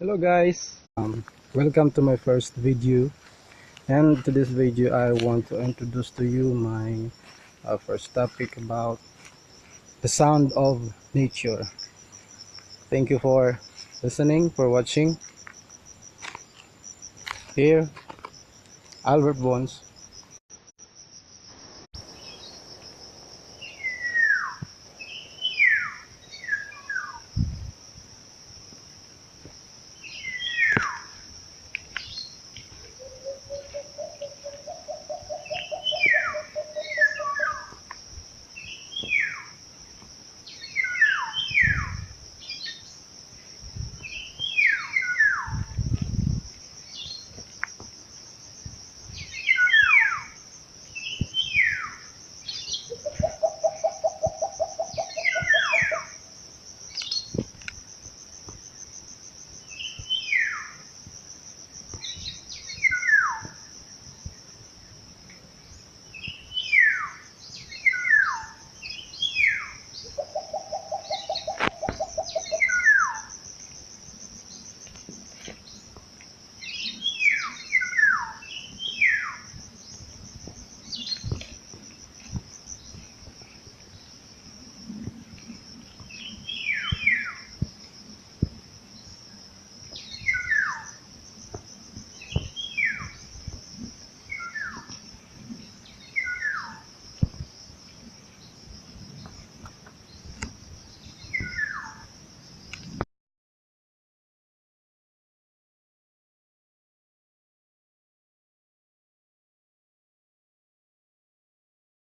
Hello guys, welcome to my first video, and to this video I want to introduce to you my first topic about the sound of nature. Thank you for listening, for watching. Here, Albert Bones.